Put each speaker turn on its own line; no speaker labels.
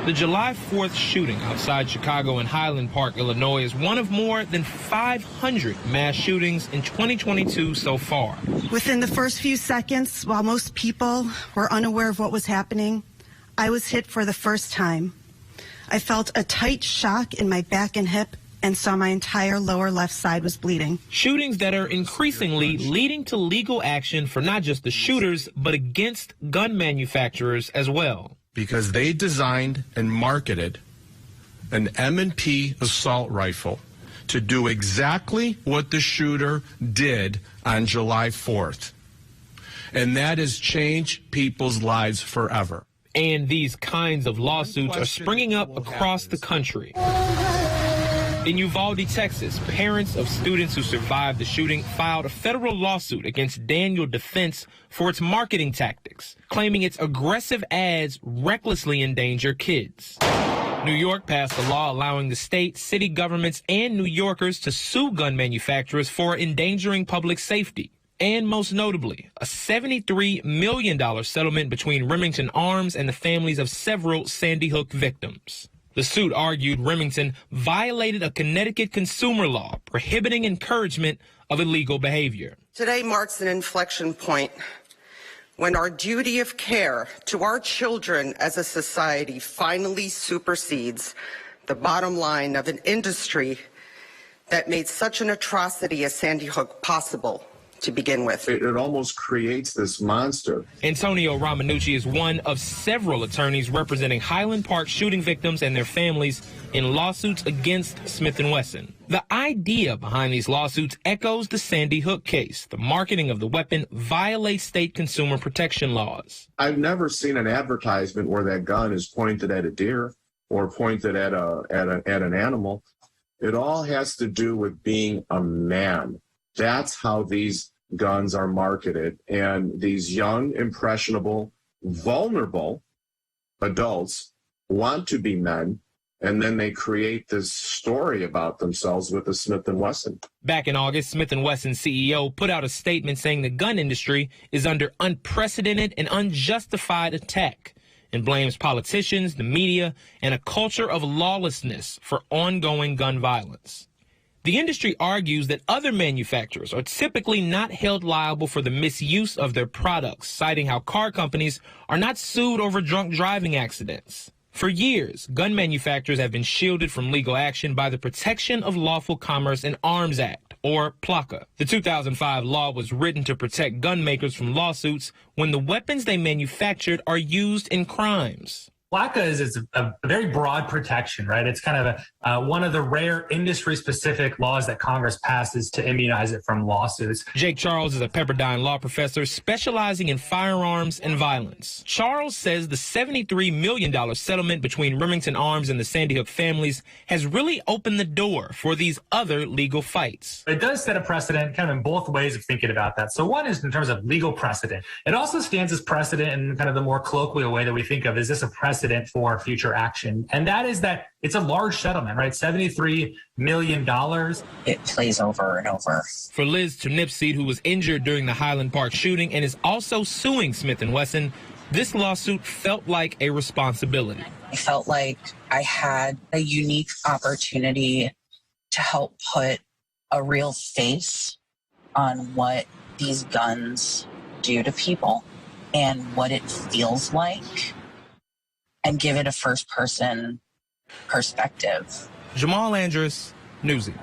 The July 4th shooting outside Chicago in Highland Park, Illinois, is one of more than 500 mass shootings in 2022 so far.
Within the first few seconds, while most people were unaware of what was happening, I was hit for the first time. I felt a tight shock in my back and hip and saw my entire lower left side was bleeding.
Shootings that are increasingly leading to legal action for not just the shooters, but against gun manufacturers as well.
Because they designed and marketed an M&P assault rifle to do exactly what the shooter did on July 4th. And that has changed people's lives forever.
And these kinds of lawsuits are springing up across the country. In Uvalde, Texas, parents of students who survived the shooting filed a federal lawsuit against Daniel Defense for its marketing tactics, claiming its aggressive ads recklessly endanger kids. New York passed a law allowing the state, city governments, and New Yorkers to sue gun manufacturers for endangering public safety. And most notably, a $73 million settlement between Remington Arms and the families of several Sandy Hook victims. The suit argued Remington violated a Connecticut consumer law prohibiting encouragement of illegal behavior.
Today marks an inflection point when our duty of care to our children as a society finally supersedes the bottom line of an industry that made such an atrocity as Sandy Hook possible to begin with.
It almost creates this monster.
Antonio Romanucci is one of several attorneys representing Highland Park shooting victims and their families in lawsuits against Smith & Wesson. The idea behind these lawsuits echoes the Sandy Hook case. The marketing of the weapon violates state consumer protection laws.
I've never seen an advertisement where that gun is pointed at a deer or pointed at an animal. It all has to do with being a man. That's how these guns are marketed. And these young, impressionable, vulnerable adults want to be men, and then they create this story about themselves with the Smith & Wesson.
Back in August, Smith & Wesson CEO put out a statement saying the gun industry is under unprecedented and unjustified attack and blames politicians, the media, and a culture of lawlessness for ongoing gun violence. The industry argues that other manufacturers are typically not held liable for the misuse of their products, citing how car companies are not sued over drunk driving accidents. For years, gun manufacturers have been shielded from legal action by the Protection of Lawful Commerce in Arms Act, or PLACA. The 2005 law was written to protect gun makers from lawsuits when the weapons they manufactured are used in crimes.
PLACA is a very broad protection, right? It's kind of one of the rare industry-specific laws that Congress passes to immunize it from lawsuits.
Jake Charles is a Pepperdine law professor specializing in firearms and violence. Charles says the $73 million settlement between Remington Arms and the Sandy Hook families has really opened the door for these other legal fights.
It does set a precedent kind of in both ways of thinking about that. So one is in terms of legal precedent. It also stands as precedent in kind of the more colloquial way that we think of, is this a precedent for future action? And that is that it's a large settlement, right? $73 million.
It plays over and over.
For Liz Turnipseed, who was injured during the Highland Park shooting and is also suing Smith & Wesson, this lawsuit felt like a responsibility.
I felt like I had a unique opportunity to help put a real face on what these guns do to people and what it feels like, and give it a first-person perspective.
Jamal Andrus, Newsy.